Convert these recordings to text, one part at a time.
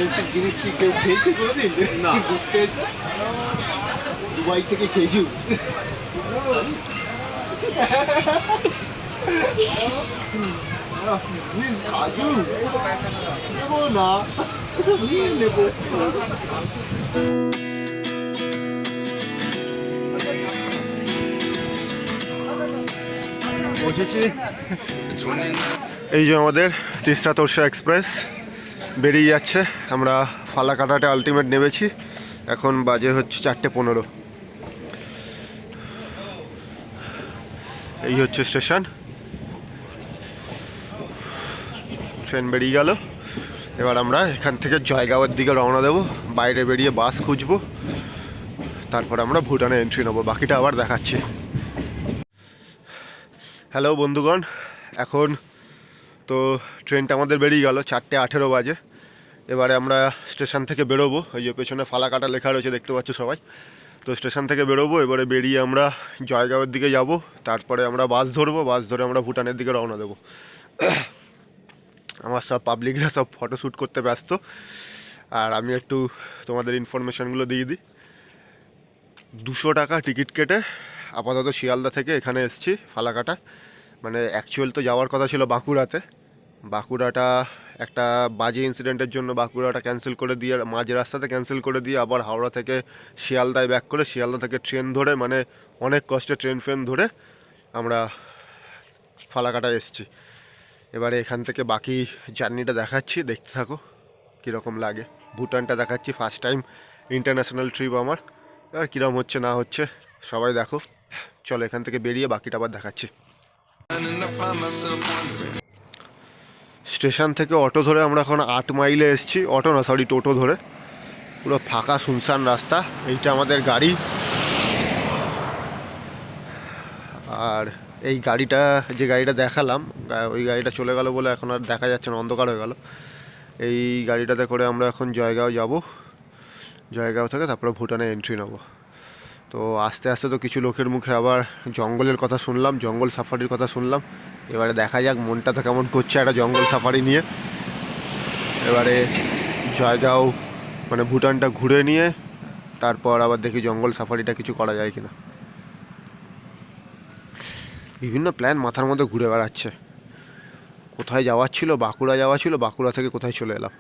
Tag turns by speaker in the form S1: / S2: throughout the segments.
S1: Expensive জিনিস কি কেউ খেয়েছে কোনোদিন? না, দুবাই থেকে খেজুর, কাজু নেবো না, নেবো। বসেছি, এই যে আমাদের তিস্তা তোরসা এক্সপ্রেস বেরিয়ে যাচ্ছে। আমরা ফালাকাটাতে আলটিমেট নেমেছি, এখন বাজে হচ্ছে 4:15। এই হচ্ছে স্টেশন, ট্রেন বেরিয়ে গেল। এবার আমরা এখান থেকে জয়গাঁওয়ের দিকে রওনা দেবো, বাইরে বেরিয়ে বাস খুঁজবো, তারপর আমরা ভুটানে এন্ট্রি নেবো। বাকিটা আবার দেখাচ্ছি। হ্যালো বন্ধুগণ, এখন তো ট্রেনটা আমাদের বেরিয়ে গেল, 4:18 বাজে। এবারে আমরা স্টেশন থেকে বেরোবো। এই যে পেছনে ফালাকাটা লেখা রয়েছে, দেখতে পাচ্ছ সবাই। তো স্টেশন থেকে বেরোবো, এবারে বেরিয়ে আমরা জয়গাঁওয়ের দিকে যাব, তারপরে আমরা বাস ধরবো, বাস ধরে আমরা ভুটানের দিকে রওনা দেবো। আমার সব পাবলিকরা সব ফটোশ্যুট করতে ব্যস্ত, আর আমি একটু তোমাদের ইনফরমেশানগুলো দিয়ে দিই। 200 টাকা টিকিট কেটে আপাতত শিয়ালদা থেকে এখানে এসেছি ফালাকাটা। মানে অ্যাকচুয়াল তো যাওয়ার কথা ছিল বাঁকুড়াতে, বাঁকুড়াটা একটা বাজে ইনসিডেন্টের জন্য বাঁকুড়াটা ক্যান্সেল করে দিয়ে, মাঝ রাস্তাতে ক্যান্সেল করে দিয়ে আবার হাওড়া থেকে শিয়ালদায় ব্যাক করে, শিয়ালদা থেকে ট্রেন ধরে, মানে অনেক কষ্টে ট্রেন ধরে আমরা ফালাকাটায় এসেছি। এবারে এখান থেকে বাকি জার্নিটা দেখাচ্ছি, দেখতে থাকো কীরকম লাগে। ভুটানটা দেখাচ্ছি, ফার্স্ট টাইম ইন্টারন্যাশনাল ট্রিপ আমার। এবার কীরকম হচ্ছে না হচ্ছে সবাই দেখো। চলো এখান থেকে বেরিয়ে বাকিটা আবার দেখাচ্ছি। স্টেশন থেকে অটো ধরে আমরা এখন 8 মাইলে এসেছি। অটো না, সরি, টোটো ধরে। পুরো ফাঁকা শুনশান রাস্তা। এইটা আমাদের গাড়ি, আর এই গাড়িটা, যে গাড়িটা দেখালাম, ওই গাড়িটা চলে গেল বলে এখন আর দেখা যাচ্ছে না, অন্ধকার হয়ে গেল। এই গাড়িটাতে করে আমরা এখন জয়গাঁও যাব, জয়গাঁও থেকে তারপরে ভুটানে এন্ট্রি নেব। তো আস্তে আস্তে তো কিছু লোকের মুখে আবার জঙ্গলের কথা শুনলাম, জঙ্গল সাফারির কথা শুনলাম। এবারে দেখা যাক মনটা তো কেমন করছে একটা জঙ্গল সাফারি নিয়ে। এবারে জয়গাঁও মানে ভুটানটা ঘুরে নিয়ে তারপর আবার দেখি জঙ্গল সাফারিটা কিছু করা যায় কিনা। বিভিন্ন প্ল্যান মাথার মধ্যে ঘুরে বেড়াচ্ছে। কোথায় যাওয়ার ছিল, বাঁকুড়া যাওয়া ছিল, বাঁকুড়া থেকে কোথায় চলে এলাম।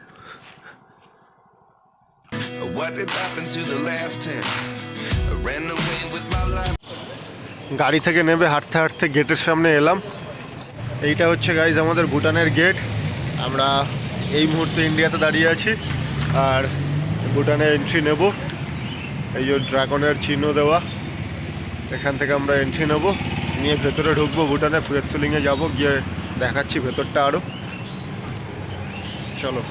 S1: গাড়ি থেকে নেমে হাঁটতে হাঁটতে গেটের সামনে এলাম। এইটা হচ্ছে গাইজ আমাদের ভুটানের গেট। আমরা এই মুহূর্তে ইন্ডিয়াতে দাঁড়িয়ে আছি আর ভুটানে এন্ট্রি নেব। এই যে ড্রাগনের চিহ্ন দেওয়া, এখান থেকে আমরা এন্ট্রি নেব, নিয়ে ভেতরে ঢুকবো ভুটানে। ফুয়েতসুলিংয়ে যাব, গিয়ে দেখাচ্ছি ভেতরটা আরও। চলো।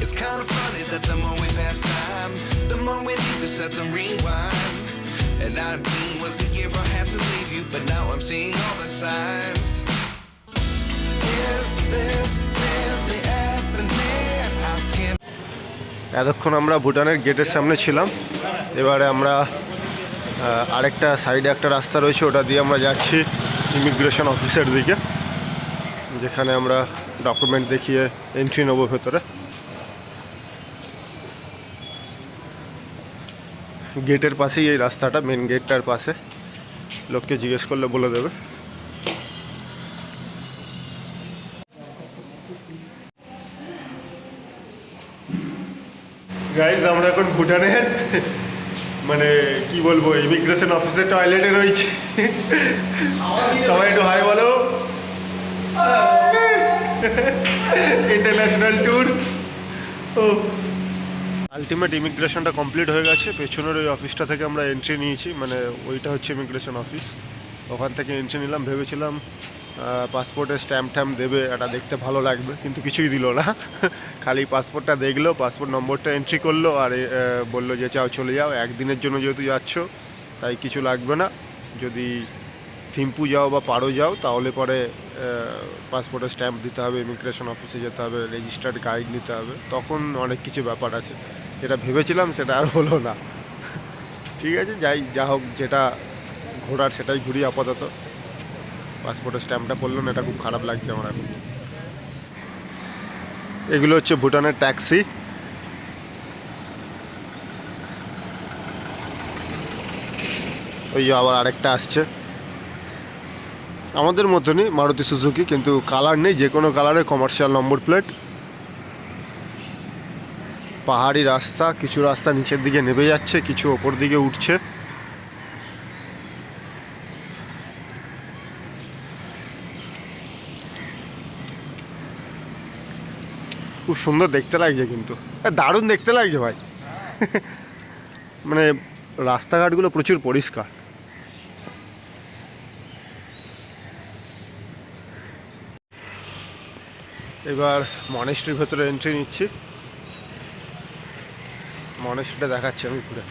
S1: It's kind of funny that the more we pass time, the more we need to set the rewind. And 19 was the year I had to leave you, but now I'm seeing all the signs. Is this really happening? I can't. এতক্ষণ আমরা ভুটানের গেটের সামনে ছিলাম। এবারে আমরা আরেকটা সাইডে একটা রাস্তা রয়েছে, ওটা দিয়ে আমরা যাচ্ছি ইমিগ্রেশন অফিসের দিকে, যেখানে আমরা ডকুমেন্ট দেখিয়ে এন্ট্রি নেবো ভেতরে। গেটের পাশেই এই রাস্তাটা, মেন গেটটার পাশে। লোককে জিজ্ঞেস করলে বলে দেবে। গাইজ আমরা এখন ভুটানের মানে কি বলবো, ইমিগ্রেশন অফিসের টয়লেটে রয়েছে। সবাই একটু হাই বলো। International tour. ও আলটিমেট ইমিগ্রেশনটা কমপ্লিট হয়ে গেছে। পেছনের ওই অফিসটা থেকে আমরা এন্ট্রি নিয়েছি, মানে ওইটা হচ্ছে ইমিগ্রেশন অফিস। ওখান থেকে এন্ট্রি নিলাম, ভেবেছিলাম পাসপোর্টের স্ট্যাম্প ট্যাম্প দেবে, এটা দেখতে ভালো লাগবে, কিন্তু কিছুই দিল না। খালি পাসপোর্টটা দেখলো, পাসপোর্ট নম্বরটা এন্ট্রি করলো, আর বললো যে চাও চলে যাও, একদিনের জন্য যেহেতু যাচ্ছ তাই কিছু লাগবে না। যদি থিম্পু যাও বা পারো যাও তাহলে পরে পাসপোর্টের স্ট্যাম্প দিতে হবে, ইমিগ্রেশন অফিসে যেতে হবে, রেজিস্টার্ড গাইড নিতে হবে, তখন অনেক কিছু ব্যাপার আছে। যেটা ভেবেছিলাম সেটা আর হলো না। ঠিক আছে, যা হোক, যেটা ঘোরার সেটাই ঘুরি আপাতত। পাসপোর্টের স্ট্যাম্পটা পড়লো না, এটা খুব খারাপ লাগছে আমার এখন। এগুলো হচ্ছে ভুটানের ট্যাক্সি। ওই যে আবার আরেকটা আসছে, আমাদের মতনই মারুতি সুজুকি, কিন্তু কালার নেই, যে কোনো কালারে, কমার্শিয়াল নম্বর প্লেট। পাহাড়ি রাস্তা, কিছু রাস্তা নিচের দিকে নেমে যাচ্ছে, কিছু ওপর দিকে উঠছে। খুব সুন্দর দেখতে লাগছে, কিন্তু দারুণ দেখতে লাগছে ভাই। মানে রাস্তাঘাটগুলো প্রচুর পরিষ্কার। এবার মনেস্ট্রির ভেতরে এন্ট্রি নিচ্ছি, মনেস্ট্রিটা দেখাচ্ছি আমি ঘুরে।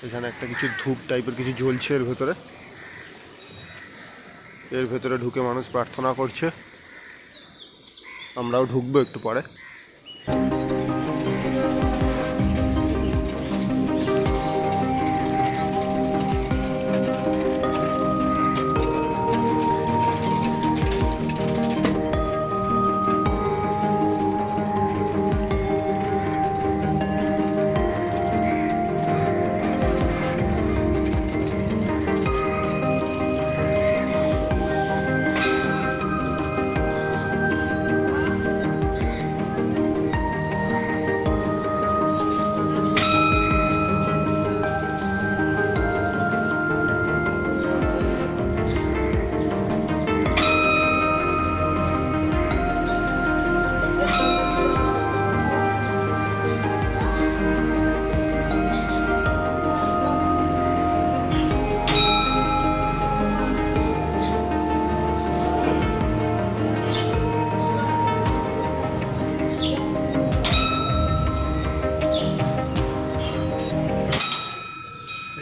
S1: এখানে একটা কিছু ধূপ টাইপের কিছু জ্বলছে এর ভেতরে, এর ভেতরে ঢুকে মানুষ প্রার্থনা করছে, আমরাও ঢুকবো একটু পরে।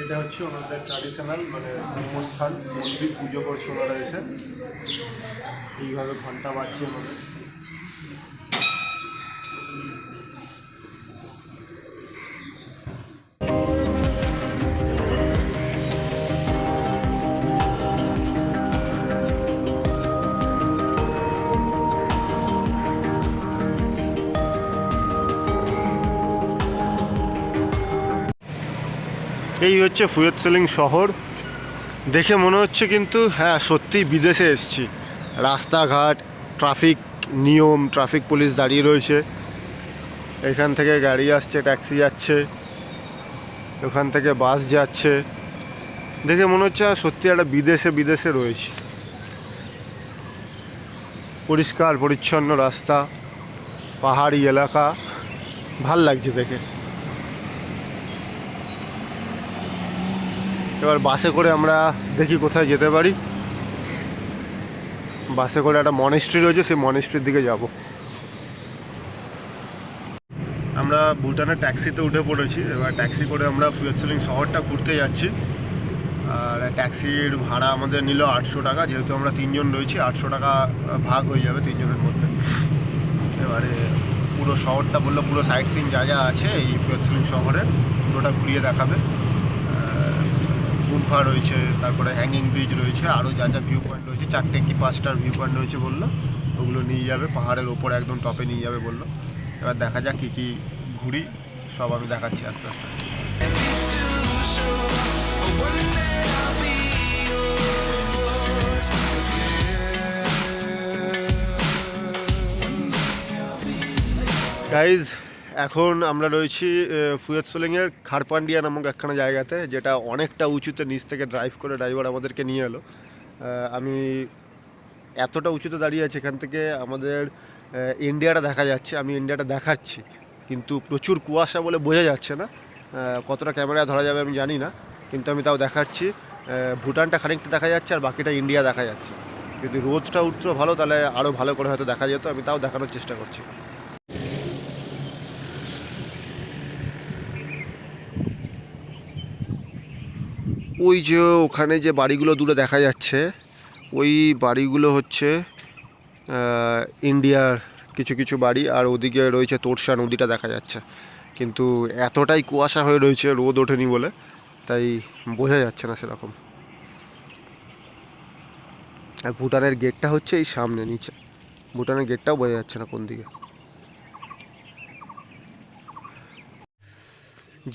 S1: এটা হচ্ছে ওনাদের ট্র্যাডিশনাল মানে ধর্মস্থান, মন্দির, পুজো করছে ওনারা এসে, এইভাবে ঘন্টা বাজছে ওনাদের। এই হচ্ছে ফুয়েত সেলিং শহর। দেখে মনে হচ্ছে কিন্তু হ্যাঁ সত্যি বিদেশে এসেছি। রাস্তাঘাট, ট্রাফিক নিয়ম, ট্রাফিক পুলিশ দাঁড়িয়ে রয়েছে, এখান থেকে গাড়ি আসছে, ট্যাক্সি যাচ্ছে, ওখান থেকে বাস যাচ্ছে, দেখে মনে হচ্ছে সত্যি একটা বিদেশে রয়েছে। পরিষ্কার পরিচ্ছন্ন রাস্তা, পাহাড়ি এলাকা, ভাল লাগছে দেখে। এবার বাসে করে আমরা দেখি কোথায় যেতে পারি। বাসে করে একটা মনেস্ট্রি রয়েছে, সেই মনেস্ট্রির দিকে যাব। আমরা ভুটানের ট্যাক্সিতে উঠে পড়েছি, এবার ট্যাক্সি করে আমরা ফুয়েত সেলিং শহরটা ঘুরতে যাচ্ছি। আর ট্যাক্সির ভাড়া আমাদের নিল 800 টাকা, যেহেতু আমরা 3 জন রয়েছি 800 টাকা ভাগ হয়ে যাবে 3 জনের মধ্যে। এবারে পুরো শহরটা বললো, পুরো সাইট সিন যা যা আছে এই ফুয়েত সেলিং শহরে পুরোটা ঘুরিয়ে দেখাবে। গুম্ফা রয়েছে, তারপরে হ্যাঙ্গিং ব্রিজ রয়েছে, আরও যা যা ভিউ পয়েন্ট রয়েছে, 4টে কি 5টার ভিউ পয়েন্ট রয়েছে বললো, ওগুলো নিয়ে যাবে পাহাড়ের ওপর একদম টপে নিয়ে যাবে বললো। এবার দেখা যাক কী কী ঘুরি, সব আমি দেখাচ্ছি আস্তে আস্তে। গাইজ এখন আমরা রয়েছি ফুয়েত সেলিংয়ের খারপান্ডিয়া নামক একখানা জায়গাতে, যেটা অনেকটা উঁচুতে, নিচ থেকে ড্রাইভ করে ড্রাইভার আমাদেরকে নিয়ে এলো। আমি এতটা উঁচুতে দাঁড়িয়ে আছি, এখান থেকে আমাদের ইন্ডিয়াটা দেখা যাচ্ছে, আমি ইন্ডিয়াটা দেখাচ্ছি, কিন্তু প্রচুর কুয়াশা বলে বোঝা যাচ্ছে না। কতটা ক্যামেরায় ধরা যাবে আমি জানি না, কিন্তু আমি তাও দেখাচ্ছি। ভুটানটা খানিকটা দেখা যাচ্ছে আর বাকিটা ইন্ডিয়া দেখা যাচ্ছে। যদি রোদটা উঠতো ভালো, তাহলে আরও ভালো করে হয়তো দেখা যেত, আমি তাও দেখানোর চেষ্টা করছি। ওই যে ওখানে যে বাড়িগুলো দূরে দেখা যাচ্ছে, ওই বাড়িগুলো হচ্ছে ইন্ডিয়ার কিছু কিছু বাড়ি, আর ওদিকে রয়েছে তোরসা নদীটা দেখা যাচ্ছে, কিন্তু এতটাই কুয়াশা হয়ে রয়েছে, রোদ ওঠেনি বলে তাই বোঝা যাচ্ছে না সেরকম। আর ভুটানের গেটটা হচ্ছে এই সামনে নিচে, ভুটানের গেটটাও বোঝা যাচ্ছে না কোন দিকে।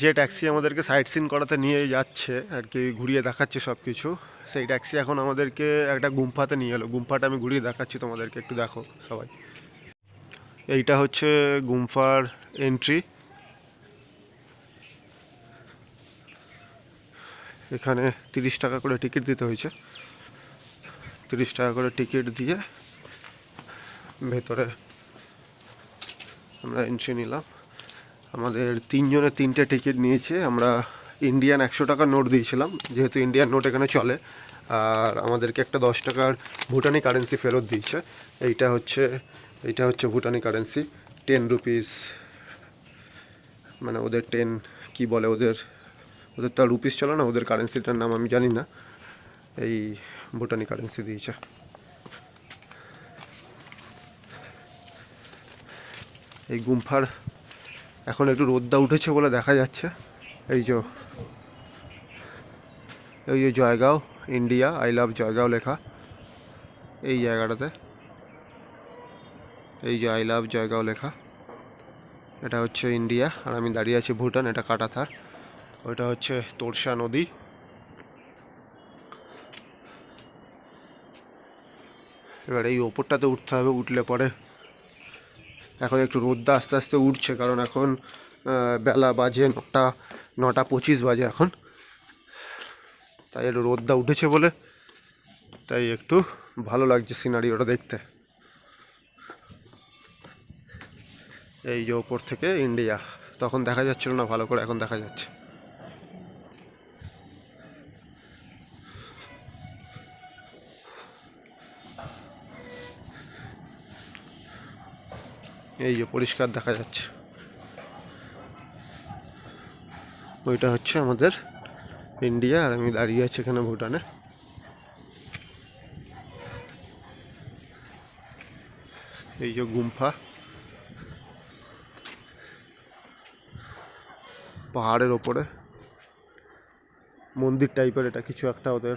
S1: যে ট্যাক্সি আমাদেরকে সাইট সিন করাতে নিয়ে যাচ্ছে আর কি, ঘুরিয়ে দেখাচ্ছে সব কিছু, সেই ট্যাক্সি এখন আমাদেরকে একটা গুম্ফাতে নিয়ে এলো। গুম্ফাটা আমি ঘুরিয়ে দেখাচ্ছি তোমাদেরকে, একটু দেখো সবাই। এইটা হচ্ছে গুম্ফার এন্ট্রি। এখানে 30 টাকা করে টিকিট দিতে হয়েছে। 30 টাকা করে টিকিট দিয়ে ভেতরে আমরা এন্ট্রি নিলাম। আমাদের 3 জনের 3টে টিকিট নিয়েছে। আমরা ইন্ডিয়ান 100 টাকার নোট দিয়েছিলাম, যেহেতু ইন্ডিয়ান নোট এখানে চলে, আর আমাদেরকে একটা 10 টাকার ভুটানি কারেন্সি ফেরত দিয়েছে। এইটা হচ্ছে ভুটানি কারেন্সি, 10 রুপিস, মানে ওদের 10 কি বলে, ওদের তো আর রুপিস চলে না, ওদের কারেন্সিটার নাম আমি জানি না। এই ভুটানি কারেন্সি দিয়েছে। এই গুম্ফার এখন একটু রোদটা উঠেছে বলে দেখা যাচ্ছে। এই যে Jaigaon India, I love Jaigaon লেখা এই জায়গাটাতে, এই যে আই লাভ জয়গাঁও লেখা, এটা হচ্ছে ইন্ডিয়া, আর আমি দাঁড়িয়ে আছি ভুটান, এটা কাটাতার। ওইটা হচ্ছে তোরসা নদী। এবার এই ওপরটাতে উঠতে হবে, উঠলে পরে, এখন একটু রোদটা আস্তে আস্তে উঠছে, কারণ এখন বেলা বাজে 9:25 বাজে এখন, তাই একটু রোদটা উঠেছে বলে তাই একটু ভালো লাগছে সিনারি ওটা দেখতে। এই যে ওপর থেকে ইন্ডিয়া, তখন দেখা যাচ্ছিল না ভালো করে, এখন দেখা যাচ্ছে। এই যে পরিষ্কার দেখা যাচ্ছে। ওইটা হচ্ছে আমাদের ইন্ডিয়া, আর আমি দাঁড়িয়ে আছি এখানে ভুটানে। এই যে গুম্ফা, পাহাড়ের ওপরে মন্দির টাইপের, এটা কিছু একটা ওদের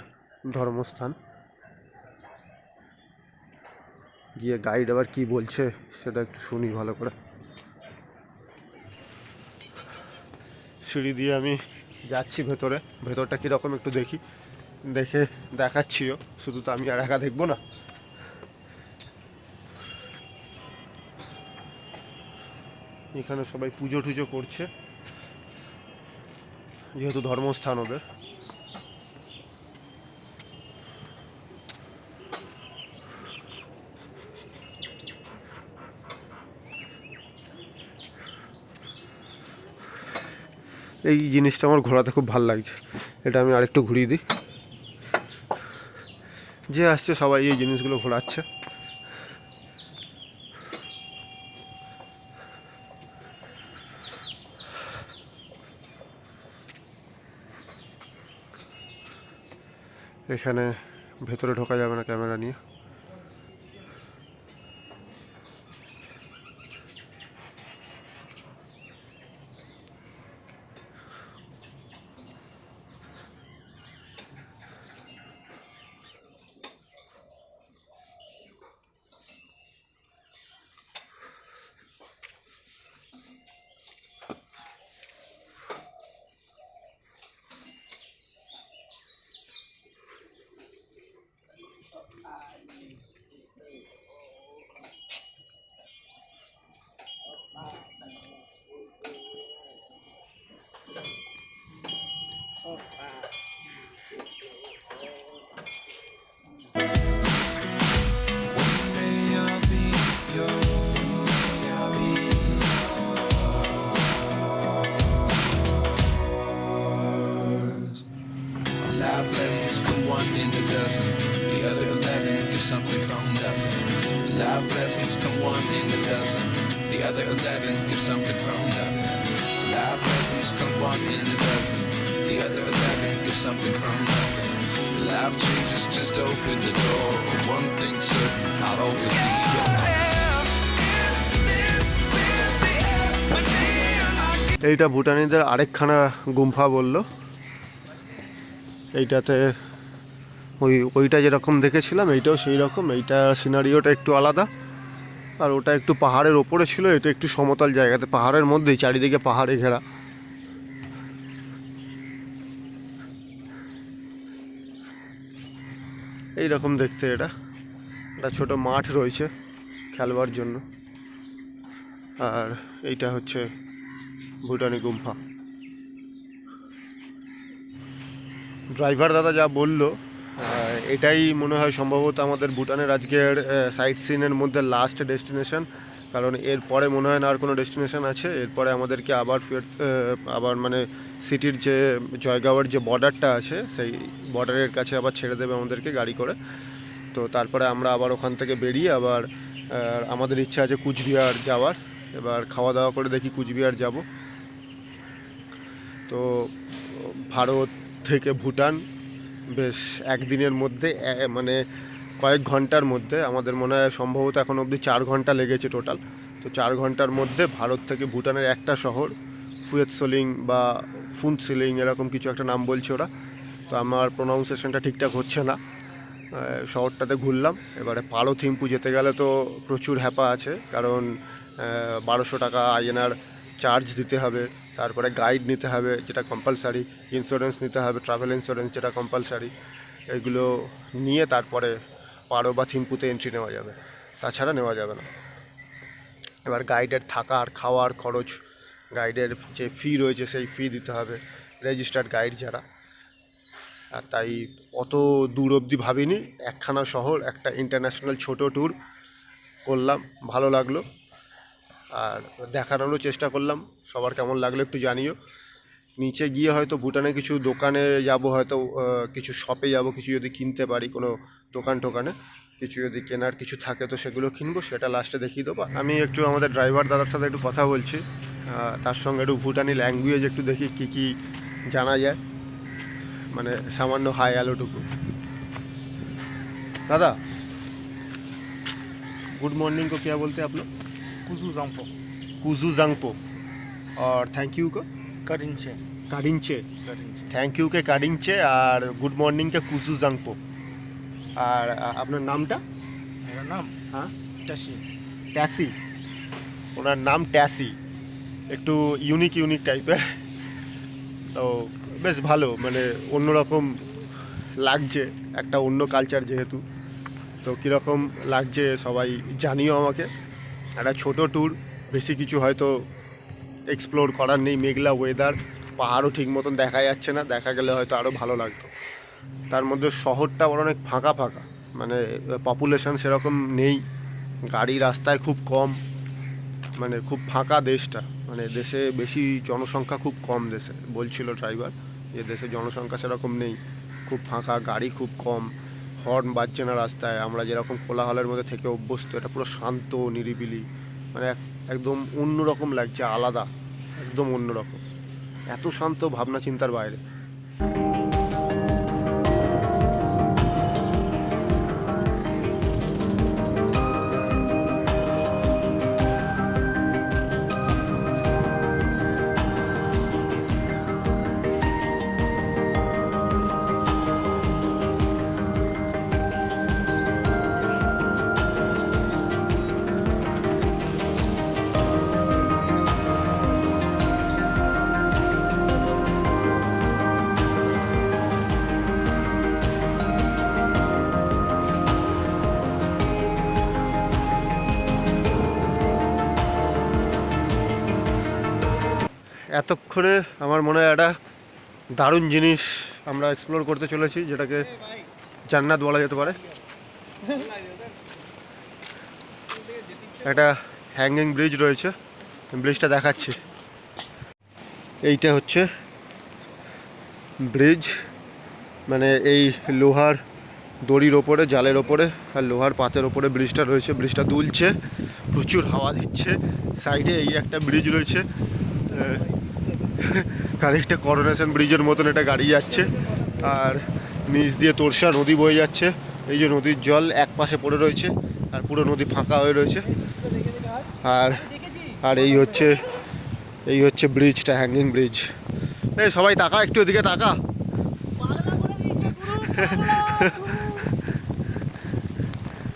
S1: ধর্মস্থান। গিয়ে গাইড আবার কি বলছে সেটা একটু শুনি ভালো করে। সিঁড়ি দিয়ে আমি যাচ্ছি ভেতরে, ভেতরটা কীরকম একটু দেখে দেখাচ্ছিও, শুধু তো আমি আর একা দেখবো না। এখানে সবাই পুজো টুজো করছে, যেহেতু ধর্মস্থান ওদের। এই জিনিসটা আমার ঘোরাতে খুব ভালো লাগছে, এটা আমি আরেকটু ঘুরিয়ে দিই। যে আসছে সবাই এই জিনিসগুলো ঘোরাচ্ছে। এখানে ভেতরে ঢোকা যাবে না ক্যামেরা নিয়ে।
S2: Life lessons come one in a dozen. The other 11 get something from nothing. Life lessons come one in a dozen. The other 11 get something from nothing. Life lessons come one in a dozen. The other 11 get something from nothing. Life changes to just open the door. One thing's certain, I'll always be yours.
S1: এইটা ভুটানিদের আরেকখানা গুম্ফা বললো। এইটাতে ওইটা যেরকম দেখেছিলাম এইটাও সেই রকম। এইটা সিনারিওটা একটু আলাদা, আর ওটা একটু পাহাড়ের ওপরে ছিল, এটা একটু সমতল জায়গাতে, পাহাড়ের মধ্যেই, চারিদিকে পাহাড়ে ঘেরা। এই রকম দেখতে এটা। একটা ছোট মাঠ রয়েছে খেলবার জন্য। আর এইটা হচ্ছে ভুটানি গুম্ফা। ড্রাইভার দাদা যা বললো, এটাই মনে হয় সম্ভবত আমাদের ভুটানের আজকের সাইট সিনের মধ্যে লাস্ট ডেস্টিনেশন। কারণ এরপরে মনে হয় না আর কোনো ডেস্টিনেশন আছে। এরপরে আমাদেরকে আবার মানে সিটির যে জয়গাঁওয়ের যে বর্ডারটা আছে, সেই বর্ডারের কাছে আবার ছেড়ে দেবে আমাদেরকে গাড়ি করে। তো তারপরে আমরা আবার ওখান থেকে বেরিয়ে আবার আমাদের ইচ্ছা আছে কুচবিহার যাওয়ার। এবার খাওয়া দাওয়া করে দেখি কুচবিহার যাব। তো ভারত থেকে ভুটান বেশ একদিনের মধ্যে, মানে কয়েক ঘন্টার মধ্যে, আমাদের মনে হয় সম্ভবত এখন অবধি 4 ঘন্টা লেগেছে টোটাল। তো 4 ঘন্টার মধ্যে ভারত থেকে ভুটানের একটা শহর ফুয়েতসোলিং বা ফুনসিলিং এরকম কিছু একটা নাম বলছে ওরা। তো আমার প্রোনাউন্সিয়েশনটা ঠিকঠাক হচ্ছে না। শহরটাতে ঘুরলাম। এবারে পারো থিম্পু যেতে গেলে তো প্রচুর হ্যাপা আছে, কারণ 1200 টাকা আইএনআর চার্জ দিতে হবে। তারপরে গাইড নিতে হবে যেটা কম্পালসারি, ইন্স্যুরেন্স নিতে হবে, ট্রাভেল ইন্স্যুরেন্স যেটা কম্পালসারি। এগুলো নিয়ে তারপরে পারো বা থিম্পুতে এন্ট্রি নেওয়া যাবে, তাছাড়া নেওয়া যাবে না। এবার গাইডের থাকা আর খাওয়ার খরচ, গাইডের যে ফি রয়েছে সেই ফি দিতে হবে, রেজিস্টার্ড গাইড যারা। আর তাই অত দূর অবধি ভাবিনি, একখানা শহর, একটা ইন্টারন্যাশনাল ছোট ট্যুর করলাম, ভালো লাগলো। আর দেখানোরও চেষ্টা করলাম, সবার কেমন লাগলো একটু জানিও। নিচে গিয়ে হয়তো ভুটানে কিছু দোকানে যাব, হয়তো কিছু শপে যাব, কিছু যদি কিনতে পারি কোনো দোকান টোকানে, কিছু যদি কেনার কিছু থাকে তো সেগুলো কিনবো, সেটা লাস্টে দেখিয়ে দেবো। আমি একটু আমাদের ড্রাইভার দাদার সাথে একটু কথা বলছি, তার সঙ্গে একটু ভুটানি ল্যাঙ্গুয়েজ একটু দেখি কী কী জানা যায়, মানে सामान्य हाय हेलो टुकु। दादा गुड मॉर्निंग को क्या बोलते हैं आप लोग?
S3: कुजू जाम्पो
S1: कुजू जांगपो। और थैंक यू को
S3: करिंचे
S1: काडिंचे।
S3: करिंचे
S1: थैंक यू के काडिंचे और गुड मॉर्निंग के कुजू जांगपो। और আপনার নামটা?
S3: मेरा नाम
S1: হ্যাঁ,
S3: टशी
S1: ট্যাসি। ওনার নাম ট্যাসি, একটু ইউনিক টাইপের। তো বেশ ভালো, মানে অন্যরকম লাগছে, একটা অন্য কালচার যেহেতু। তো কীরকম লাগছে সবাই জানিও আমাকে। একটা ছোট ট্যুর, বেশি কিছু হয়তো এক্সপ্লোর করার নেই। মেঘলা ওয়েদার, পাহাড়ও ঠিক মতন দেখা যাচ্ছে না, দেখা গেলে হয়তো আরও ভালো লাগতো। তার মধ্যে শহরটা আবার অনেক ফাঁকা, মানে পপুলেশন সেরকম নেই, গাড়ি রাস্তায় খুব কম, মানে খুব ফাঁকা দেশটা। মানে দেশে বেশি জনসংখ্যা খুব কম, দেশে বলছিল ড্রাইভার যে দেশে জনসংখ্যা সেরকম নেই, খুব ফাঁকা, গাড়ি খুব কম, হর্ন বাজছে না রাস্তায়। আমরা যেরকম কোলাহলের মধ্যে থেকে অভ্যস্ত, এটা পুরো শান্ত নিরিবিলি, মানে একদম অন্যরকম লাগছে, আলাদা, একদম অন্যরকম, এত শান্ত, ভাবনা চিন্তার বাইরে। এতক্ষণে আমার মনে হয় একটা দারুণ জিনিস আমরা এক্সপ্লোর করতে চলেছি, যেটাকে জান্নাত বলা যেতে পারে। একটা হ্যাঙ্গিং ব্রিজ রয়েছে, ব্রিজটা দেখাচ্ছি। এইটা হচ্ছে ব্রিজ, মানে এই লোহার দড়ির ওপরে, জালের ওপরে আর লোহার পাতের ওপরে ব্রিজটা রয়েছে। ব্রিজটা দুলছে, প্রচুর হাওয়া দিচ্ছে। সাইডে এই একটা ব্রিজ রয়েছে, খানিকটা করোনেশন ব্রিজের মতন এটা গাড়ি যাচ্ছে। আর নিচ দিয়ে তোরসা নদী বয়ে যাচ্ছে। এই যে নদীর জল এক পাশে পড়ে রয়েছে আর পুরো নদী ফাঁকা হয়ে রয়েছে। আর আর এই হচ্ছে ব্রিজটা, হ্যাঙ্গিং ব্রিজ। এই সবাই তাকা, একটু ওদিকে তাকা।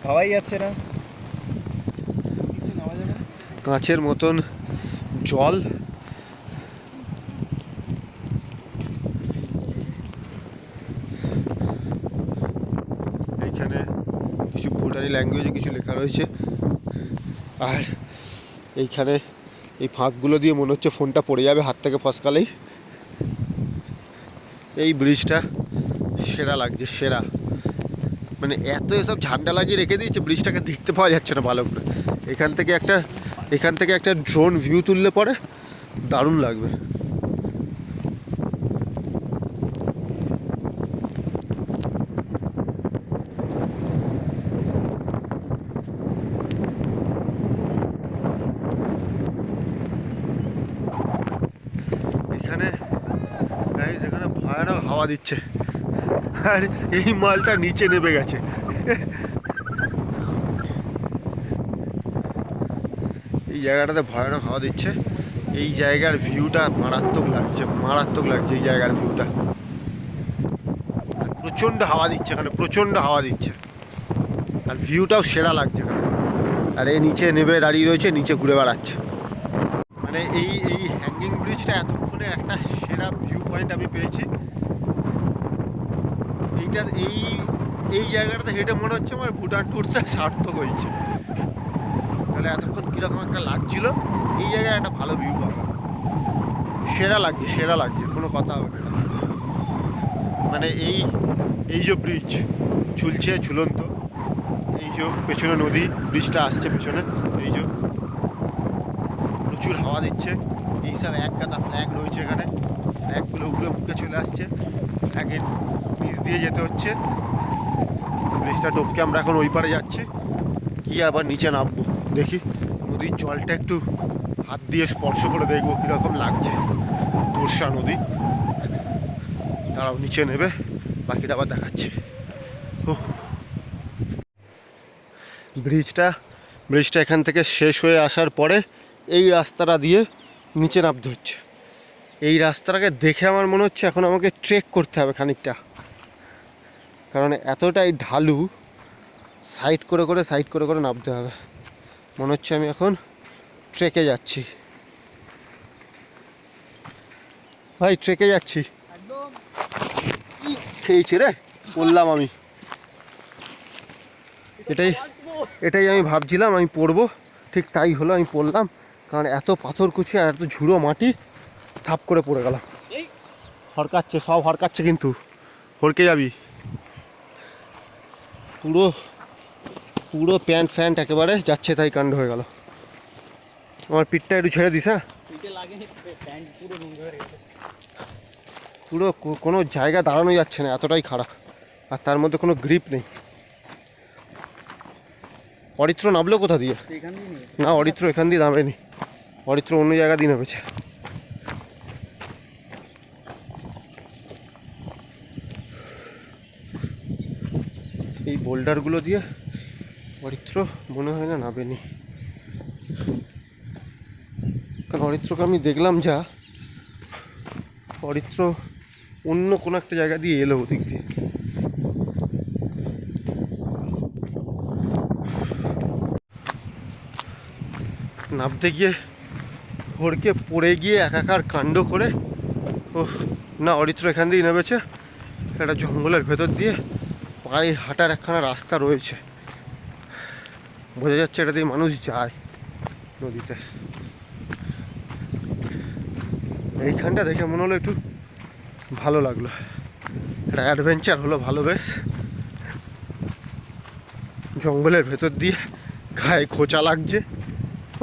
S3: ভাবাই যাচ্ছে না।
S1: কাঁচের মতন জল। এইখানে কিছু ভুটানি ল্যাঙ্গুয়েজে কিছু লেখা রয়েছে। আর এইখানে এই ফাঁকগুলো দিয়ে মনে হচ্ছে ফোনটা পড়ে যাবে হাত থেকে ফসকালেই। এই ব্রিজটা সেরা লাগছে, সেরা। মানে এত এসব ঝান্ডা লাগিয়ে রেখে দিয়েছে, ব্রিজটাকে দেখতে পাওয়া যাচ্ছে না ভালো করে। এখান থেকে একটা ড্রোন ভিউ তুললে পরে দারুণ লাগবে। এখানে ভয়ানক হাওয়া দিচ্ছে আর এই মালটা নিচে নেমে গেছে। এই জায়গাটাতে ভয়ানক হাওয়া দিচ্ছে। এই জায়গার ভিউটা মারাত্মক লাগছে, মারাত্মক লাগছে এই জায়গার ভিউটা। প্রচণ্ড হাওয়া দিচ্ছে এখানে, প্রচণ্ড হাওয়া দিচ্ছে। আর ভিউটাও সেরা লাগছে এখানে। আর এই নিচে নেমে দাঁড়িয়ে রয়েছে, নিচে ঘুরে বেড়াচ্ছে। মানে এই হ্যাঙ্গিং ব্রিজটা এতক্ষণে একটা সেরা ভিউ পয়েন্ট আমি পেয়েছি। এই জায়গাটাতে হেঁটে মনে হচ্ছে আমার ভুটান ট্যুরটা সার্থক হয়েছে। তাহলে এতক্ষণ কীরকম একটা লাগছিল, এই জায়গায় একটা ভালো ভিউ পাবো। সেরা লাগছে, সেরা লাগছে, কোনো কথা হবে না। মানে এই যে ব্রিজ ঝুলছে ঝুলন্ত, এই যে পেছনে নদী, ব্রিজটা আসছে পেছনে, এই যে প্রচুর হাওয়া দিচ্ছে। এইসব এক গাদা ফ্ল্যাগ রয়েছে এখানে, ফ্ল্যাগগুলো উড়ে মুখে চলে আসছে। ফ্ল্যাগের নিচ দিয়ে যেতে হচ্ছে। ব্রিজটা টপকে আমরা এখন ওই পারে যাচ্ছি, গিয়ে আবার নিচে নামবো। দেখি নদীর জলটা একটু হাত দিয়ে স্পর্শ করে দেখবো কীরকম লাগছে। তোরসা নদী। তারাও নিচে নেবে, বাকিটা আবার দেখাচ্ছে। ব্রিজটা এখান থেকে শেষ হয়ে আসার পরে এই রাস্তাটা দিয়ে নিচে নামতে হচ্ছে। এই রাস্তাটাকে দেখে আমার মনে হচ্ছে এখন আমাকে ট্রেক করতে হবে খানিকটা, কারণ এতটাই ঢালু। সাইড করে নামতে হবে। মনে হচ্ছে আমি এখন ট্রেকে যাচ্ছি। ভাই ট্রেকে যাচ্ছি। খেয়েছি রে, পড়লাম আমি। এটাই আমি ভাবছিলাম আমি পড়বো, ঠিক তাই হলো, আমি পড়লাম। কারণ এত পাথরকুচি আর এত ঝুড়ো মাটি, থাপ করে পড়ে গেলাম। হরকাচ্ছে, সব হরকাচ্ছে, কিন্তু হরকে যাবি। পুরো প্যান্ট ফ্যান্ট একেবারে যাচ্ছে তাই কাণ্ড হয়ে গেল। আমার পিঠটা একটু ছেড়ে দিস। হ্যাঁ, পুরো কোনো জায়গা দাঁড়ানো যাচ্ছে না, এতটাই খারাপ। আর তার মধ্যে কোনো গ্রিপ নেই। অরিত্র নামলো কোথা দিয়ে? না, অরিত্র এখান দিয়ে নামেনি, অরিত্র অন্য জায়গা দিয়ে নেমেছে। এই বোল্ডারগুলো দিয়ে অরিত্র মনে হয় না নামেনি। কারণ অরিত্রকে আমি দেখলাম যা, অরিত্র অন্য কোনো একটা জায়গা দিয়ে এলো ওদিক দিয়ে। নামতে গিয়ে হড়কে পড়ে গিয়ে একাকার কাণ্ড করে। ও না, অরিত্র এখান দিয়ে নেমেছে, একটা জঙ্গলের ভেতর দিয়ে পায়ে হাঁটার একখানা রাস্তা রয়েছে, বোঝা যাচ্ছে এটা দিয়ে মানুষ যায় নদীতে। এইখানটা দেখে মনে হলো একটু ভালো লাগলো, একটা অ্যাডভেঞ্চার হলো ভালো বেশ। জঙ্গলের ভেতর দিয়ে গায়ে খোঁচা লাগছে।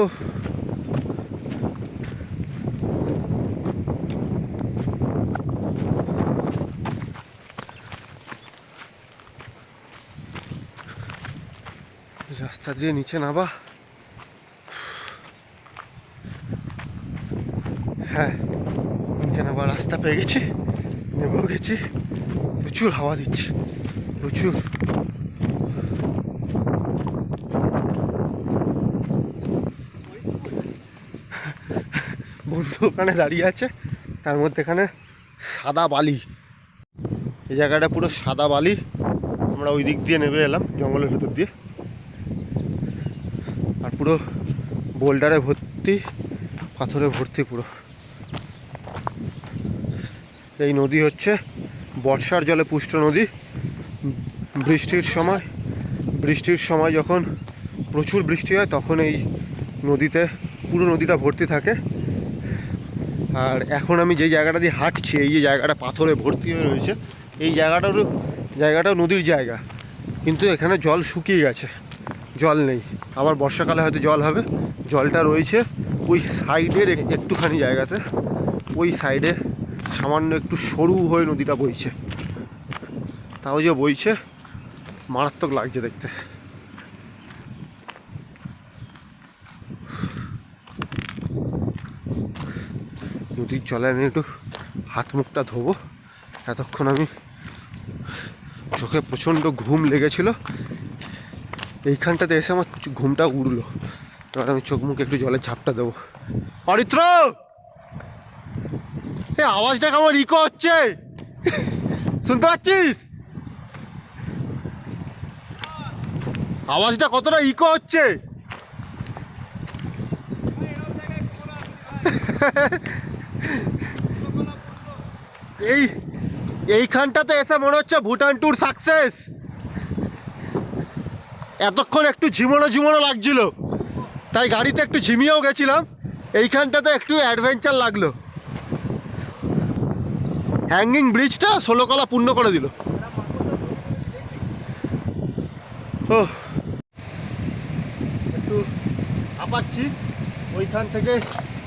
S1: ও রাস্তা দিয়ে নিচে নামা। হ্যাঁ, নিচে নামার রাস্তা পেয়ে গেছি, নেমেও গেছি। প্রচুর হাওয়া দিচ্ছে, প্রচুর। বন্ধু ওখানে দাঁড়িয়ে আছে, তার মধ্যে এখানে সাদা বালি, এই জায়গাটা পুরো সাদা বালি। আমরা ওই দিক দিয়ে নেমে এলাম জঙ্গলের ভেতর দিয়ে, আর পুরো বোল্ডারে ভর্তি, পাথরে ভর্তি পুরো। এই নদী হচ্ছে বর্ষার জলে পুষ্ট নদী। বৃষ্টির সময় যখন প্রচুর বৃষ্টি হয় তখন এই নদীতে পুরো নদীটা ভর্তি থাকে। আর এখন আমি যেই জায়গাটা দিয়ে হাঁটছি, এই যে জায়গাটা পাথরে ভর্তি হয়ে রয়েছে, এই জায়গাটাও নদীর জায়গা, কিন্তু এখানে জল শুকিয়ে গেছে, জল নেই। আবার বর্ষাকালে হয়তো জল হবে। জলটা রয়েছে ওই সাইডের একটুখানি জায়গাতে, ওই সাইডে সামান্য একটু সরু হয়ে নদীটা বইছে, তাও যে বইছে মারাত্মক লাগছে দেখতে। নদীর জলে আমি একটু হাত মুখটা ধোবো। এতক্ষণ আমি চোখে প্রচণ্ড ঘুম লেগেছিল, এইখানটাতে এসে আমার ঘুমটা উড়লো। এবার আমি চোখ মুখে একটু জলে ঝাপটা দেবো। অরিত্র, এই আওয়াজটা কেমন ইকো হচ্ছে, শুনতে পাচ্ছিস? আওয়াজটা কতটা ইকো হচ্ছে। এইখানটাতে এসে মনে হচ্ছে ভুটান ট্যুর সাকসেস। এতক্ষণ একটু ঝিমোনো লাগছিল, তাই গাড়িতে একটু ঝিমিয়েও গেছিলাম। এইখানটাতে একটু অ্যাডভেঞ্চার লাগলো। হ্যাঙ্গিং ব্রিজটা 16 কলা পূর্ণ করে দিল। ও একটু হাঁপাচ্ছি, ওইখান থেকে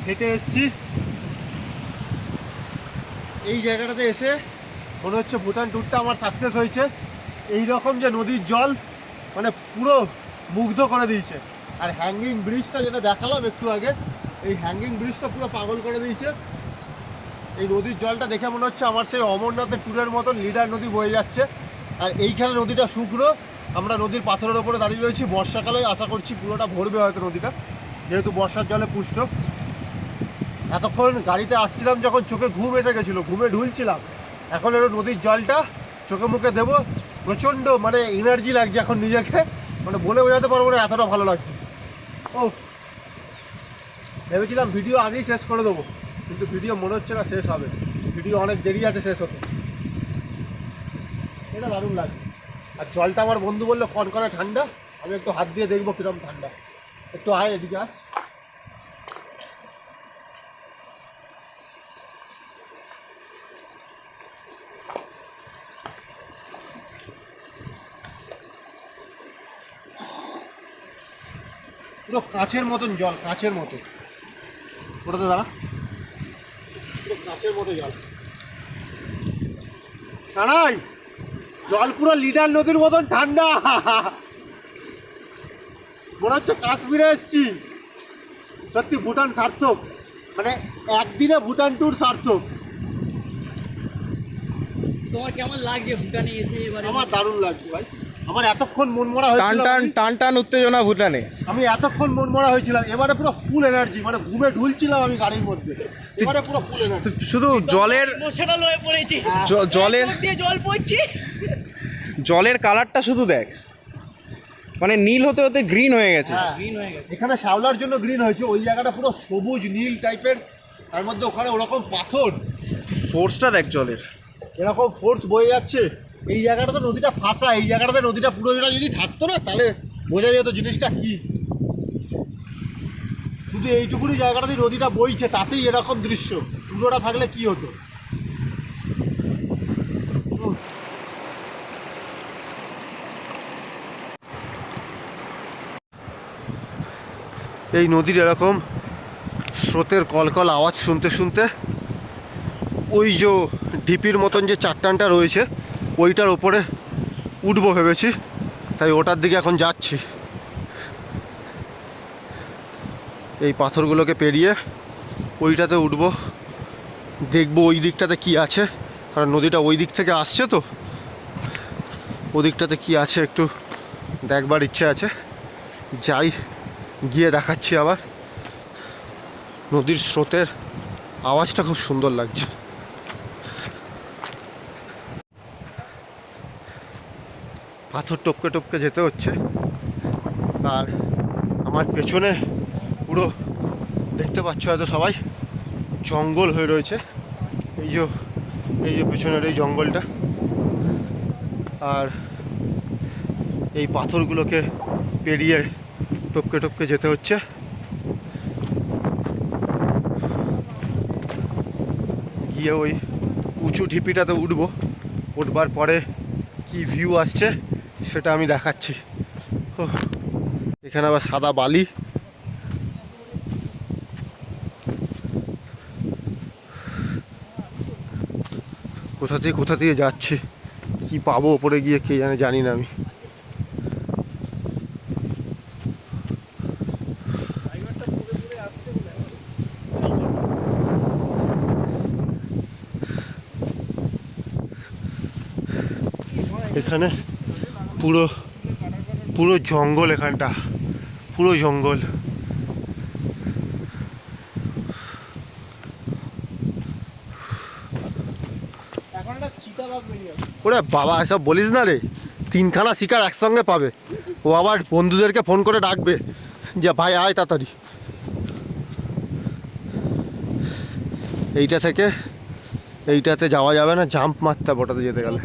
S1: হেঁটে এসছি। এই জায়গাটাতে এসে মনে হচ্ছে ভুটান ট্যুরটা আমার সাকসেস হয়েছে। এই রকম যে নদীর জল মানে পুরো মুগ্ধ করে দিয়েছে। আর হ্যাঙ্গিং ব্রিজটা যেটা দেখালাম একটু আগে, এই হ্যাঙ্গিং ব্রিজটা পুরো পাগল করে দিয়েছে। এই নদীর জলটা দেখে মনে হচ্ছে আমার সেই অমরনাথের ট্যুরের মতন লিডার নদী বয়ে যাচ্ছে। আর এইখানে নদীটা শুকনো, আমরা নদীর পাথরের ওপরে দাঁড়িয়ে রয়েছি। বর্ষাকালে আশা করছি পুরোটা ভরবে হয়তো নদীটা, যেহেতু বর্ষার জলে পুষ্ট। এতক্ষণ গাড়িতে আসছিলাম যখন চোখে ঘুম এসে গেছিলো, ঘুমে ঢুলছিলাম। এখন এর নদীর জলটা চোখে মুখে দেবো, প্রচণ্ড মানে এনার্জি লাগছে এখন নিজেকে, মানে বলে বোঝাতে পারবো না এতটা ভালো লাগছে। ও ভেবেছিলাম ভিডিও আগেই শেষ করে দেবো, কিন্তু ভিডিও মনে হচ্ছে না শেষ হবে, ভিডিও অনেক দেরি আছে শেষ হতে। এটা দারুণ লাগে। আর জলটা আমার বন্ধু বললো কনকনে ঠান্ডা, আমি একটু হাত দিয়ে দেখবো কীরকম ঠান্ডা। একটু আয় এদিকে আয়। পুরো কাঁচের মতন জল, কাঁচের মতো। ওটাতে দাঁড়া, পুরো কাঁচের মতো জল। জানাই জল পুরো লিডার নদীর মতন ঠান্ডা, মনে হচ্ছে কাশ্মীরে এসছি। সত্যি ভুটান সার্থক, মানে একদিনে ভুটান ট্যুর সার্থক।
S4: তোমার কেমন লাগছে ভুটানে এসে এবারে?
S1: আমার দারুণ লাগছে ভাই। আমার এতক্ষণ মনমরা হয়েছিল,
S3: টান উত্তেজনা ভুটানে।
S1: আমি এতক্ষণ মনমরা হয়েছিলাম, এবারে পুরো ফুল এনার্জি, মানে ঘুমে ঢুলছিলাম আমি গাড়ির মধ্যে, এবারে পুরো ফুল এনার্জি।
S3: শুধু জলের
S4: ইমোশনাল হয়ে পড়েছি,
S3: জলের
S4: চোখ দিয়ে জল পড়ছে।
S3: জলের কালারটা শুধু দেখ, মানে নীল হতে হতে গ্রিন হয়ে গেছে।
S1: হ্যাঁ,
S4: গ্রিন হয়ে গেছে।
S1: এখানে শ্যাওলার জন্য গ্রিন হয়েছে, ওই জায়গাটা পুরো সবুজ নীল টাইপের, তার মধ্যে ওখানে ওরকম পাথর।
S3: ফোর্সটা দেখ জলের,
S1: এরকম ফোর্স বয়ে যাচ্ছে। এই জায়গাটাতে নদীটা ফাঁকা, এই জায়গাটাতে নদীটা পুরোটা যদি থাকতো না তাহলে বোঝা যেত জিনিসটা কি। শুধু এইটুকুনি জায়গাটাতে নদীটা বইছে, তাতেই এরকম দৃশ্য। পুরোটা থাকলে কি হতো। এই নদীর এরকম স্রোতের কলকল আওয়াজ শুনতে শুনতে ওই যে ঢিপির মতন যে চাট্টানটা রয়েছে ওইটার ওপরে উঠবো ভেবেছি, তাই ওটার দিকে এখন যাচ্ছি। এই পাথরগুলোকে পেরিয়ে ওইটাতে উঠবো, দেখবো ওই দিকটাতে কি আছে, কারণ নদীটা ওই দিক থেকে আসছে তো ওদিকটাতে কি আছে একটু দেখবার ইচ্ছে আছে, যাই গিয়ে দেখাচ্ছি। আবার নদীর স্রোতের আওয়াজটা খুব সুন্দর লাগছে। পাথর টপকে টপকে যেতে হচ্ছে। আর আমার পেছনে পুরো দেখতে পাচ্ছ হয়তো সবাই, জঙ্গল হয়ে রয়েছে। এই যে পেছনের এই জঙ্গলটা, আর এই পাথরগুলোকে পেরিয়ে টপকে টপকে যেতে হচ্ছে। গিয়ে ওই উঁচু ঢিপিটাতে উঠবো, উঠবার পরে কি ভিউ আসছে সেটা আমি দেখাচ্ছি। ওহ, এখানে আবার সাদা বালি। কোথা দিয়ে যাচ্ছি, কি পাবো ওপরে গিয়ে কে জানে, জানি না আমি। এখানে পুরো পুরো জঙ্গল, এখানটা পুরো জঙ্গল। ওরে বাবা, এসব বলিস না রে, 3খানা শিকার একসঙ্গে পাবে। ও আবার বন্ধুদেরকে ফোন করে ডাকবে যে ভাই আয় তাড়াতাড়ি। এইটাতে যাওয়া যাবে না, জাম্প মারতে হবে ওটাতে যেতে গেলে,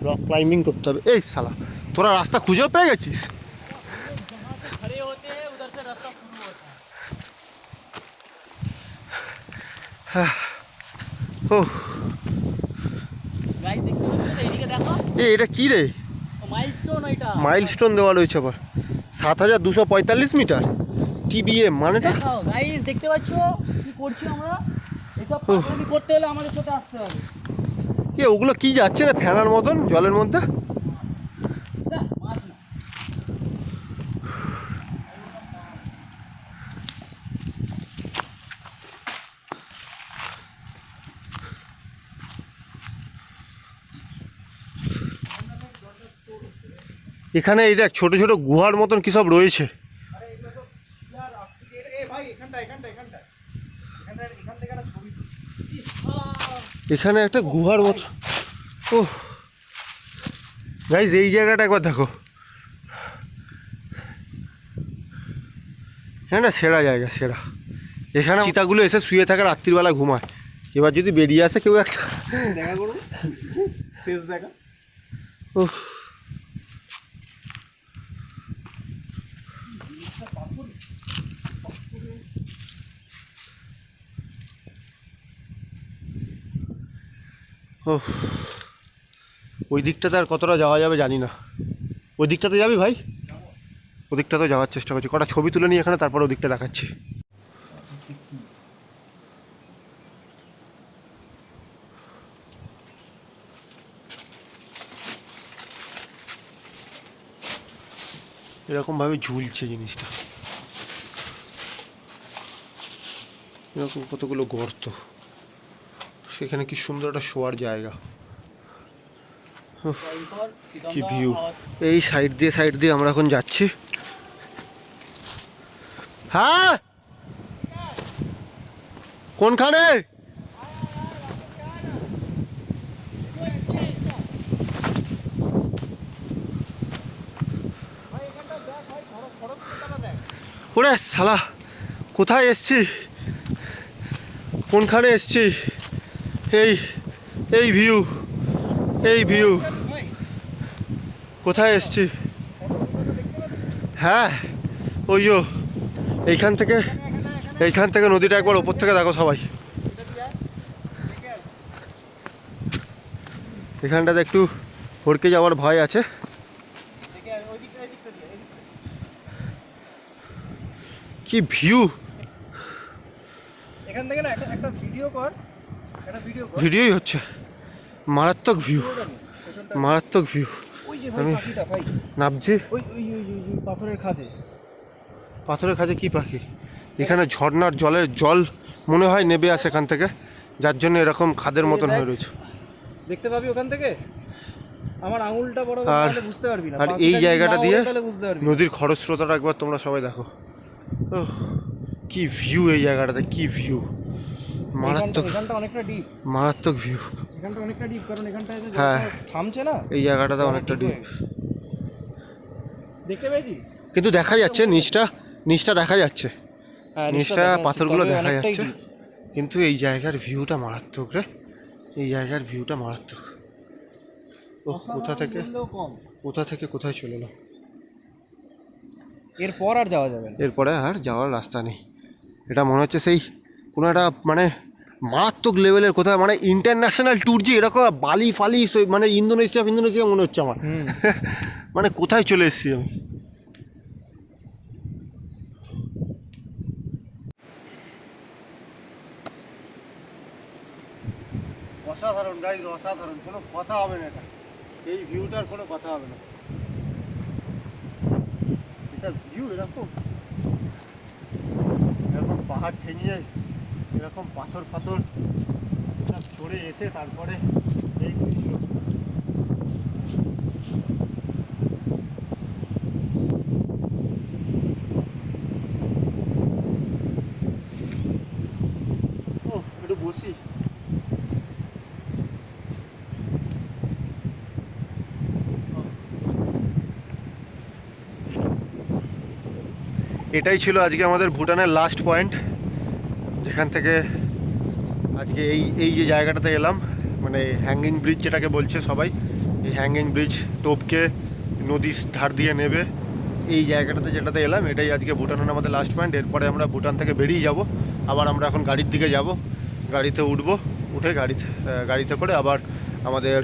S1: রক ক্লাইম্বিং করতে হবে। এই শালা, তোরা রাস্তা খুঁজেও পেয়ে গেছিস?
S4: खड़े होते हैं उधर से रास्ता शुरू होता है।
S1: ও
S4: গাইস দেখতে পাচ্ছ তো, এইদিকে দেখো,
S1: এটা কি রে?
S4: মাইলস্টোন এটা।
S1: মাইলস্টোন দেওয়া রয়েছে আবার, 7245 মিটার টিবিএম মানেটা।
S4: দেখাও গাইস, দেখতে পাচ্ছ কি করছি আমরা? এসব পাগলামি করতে হলে আমাদের সাথে আসতে হবে।
S1: ওগুলো কি যাচ্ছে না ফেনার মতন জলের মধ্যে?
S4: দেখ, মাছ না।
S1: এখানে এই দেখ ছোট ছোট গুহার মতন কি সব রয়েছে। এখানে একটা গুহার মতো। ও গাইস, এই জায়গাটা একবার দেখো, হ্যাঁ না, সেরা জায়গা, সেরা। এখানে চিতাগুলো এসে শুয়ে থাকে, রাত্রিবেলা ঘুমায়। এবার যদি বেরিয়ে আসে কেউ একটা,
S3: দেখা করবো, শেষ দেখা।
S1: ও ও ওই দিকটাতে আর কতটা যাওয়া যাবে জানি না। ওই দিকটাতে যাবি ভাই? ওদিকটাতে যাওয়ার চেষ্টা করছি, কটা ছবি তুলে নিই এখানে, তারপর ওদিকটা দেখাচ্ছি। এরকমভাবে ঝুলছে জিনিসটা, এরকম কতগুলো গর্ত, সেখানে কি সুন্দর একটা শোয়ার জায়গা। উফ, কি ভিউ। এই সাইড দিয়ে আমরা এখন যাচ্ছি। হ্যাঁ, কোনখানে? ওরে শালা, কোথায় এসছি, কোনখানে এসছি? এই ভিউ কোথায় এসছি? হ্যাঁ, ওই এইখান থেকে নদীটা একবার ওপর থেকে দেখো সবাই। এখানটাতে একটু হড়কে যাওয়ার ভয় আছে। কি ভিউ!
S3: এখান থেকে না একটা ভিডিও কর,
S1: ভিডিওই হচ্ছে। মারাত্মক ভিউ, মারাত্মক ভিউ।
S3: ওই যে ভাই
S1: আমি
S3: পাখিটা ভাই,
S1: নামছি।
S3: ওই ওই ওই ওই ওই পাথরের খাঁজে।
S1: পাথরের কাছে কি পাখি? এখানে ঝর্ণার জল মনে হয় নেবে আসে এখান থেকে, যার জন্য এরকম খাদের মতন হয়ে রয়েছে।
S3: দেখতে পাবি ওখান থেকে। আমার আঙুলটা বড়
S1: আর-
S3: তাহলে বুঝতে পারবি না,
S1: আর
S3: বাকিটা
S1: এই
S3: যদি
S1: জায়গাটা
S3: না
S1: দিয়ে
S3: ওড়ে তাহলে বুঝতে পারবি না।
S1: নদীর খরস্রোতাটা একবার তোমরা সবাই দেখো। ওহ, কি ভিউ এই জায়গাটাতে, কি ভিউ, মারাত্মক
S3: এখানটা অনেকটা ডিপ,
S1: মারাত্মক ভিউ।
S3: এখানটা অনেকটা ডিপ, কারণ এখানটায় যে
S1: হ্যাঁ।
S3: জলটা থামছে না,
S1: এই জায়গাটাতে অনেকটা
S3: deep
S1: ডিপ,
S3: হয়ে গেছে। দেখতে পেয়েছিস?
S1: কিন্তু দেখা যাচ্ছে নিচটা দেখা যাচ্ছে,
S3: হ্যাঁ,
S1: নিচটা
S3: দেখা যাচ্ছে,
S1: পাথরগুলো
S3: তবে
S1: দেখা
S3: অনেকটাই
S1: যাচ্ছে।
S3: deep।
S1: কিন্তু এই জায়গার ভিউটা মারাত্মক রে, এই জায়গার ভিউটা মারাত্মক। ও কোথা থেকে
S3: বললেও কম।
S1: কোথায় চলে এলাম।
S3: এরপর আর যাওয়া যাবে না।
S1: এরপরে আর যাওয়ার রাস্তা নেই। এটা মনে হচ্ছে সেই কোনো একটা মানে মারাত্মক লেভেলের কোথাও, মানে ইন্টারন্যাশনাল ট্যুর, যে এরকম বালি ফালি মানে ইন্দোনেশিয়া মনে হচ্ছে আমার। মানে কোথায় চলে এসেছি আমি। অসাধারণ গাইজ, অসাধারণ, কোনো কথা হবে না এটা, এই ভিউটার কোনো কথা হবে না। এটা ভিউ এরকম পাহাড় ঠেঙিয়ে এরকম পাথর সব চড়ে এসে তারপরে এই দৃশ্য। ও একটু বসি। এটাই ছিল আজকে আমাদের ভুটানের লাস্ট পয়েন্ট, যেখান থেকে আজকে এই যে জায়গাটাতে এলাম, মানে হ্যাঙ্গিং ব্রিজ যেটাকে বলছে সবাই, এই হ্যাঙ্গিং ব্রিজ টোপকে নদীর ধার দিয়ে নেবে এই জায়গাটাতে যেটাতে এলাম, এটাই আজকে ভুটানের আমাদের লাস্ট পয়েন্ট। এরপরে আমরা ভুটান থেকে বেরিয়ে যাব, আবার আমরা এখন গাড়ির দিকে যাব, গাড়িতে উঠবো, উঠে গাড়িতে করে আবার আমাদের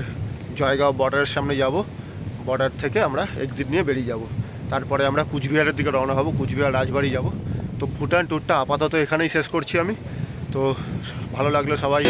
S1: জয়গাঁও বর্ডারের সামনে যাব, বর্ডার থেকে আমরা এক্সিট নিয়ে বেরিয়ে যাব, তারপরে আমরা কুচবিহারের দিকে রওনা হব, কুচবিহার রাজবাড়ি যাব। তো ভুটান ট্যুরটা আপাতত এখানেই শেষ করছি আমি। তো ভালো লাগলো সবাই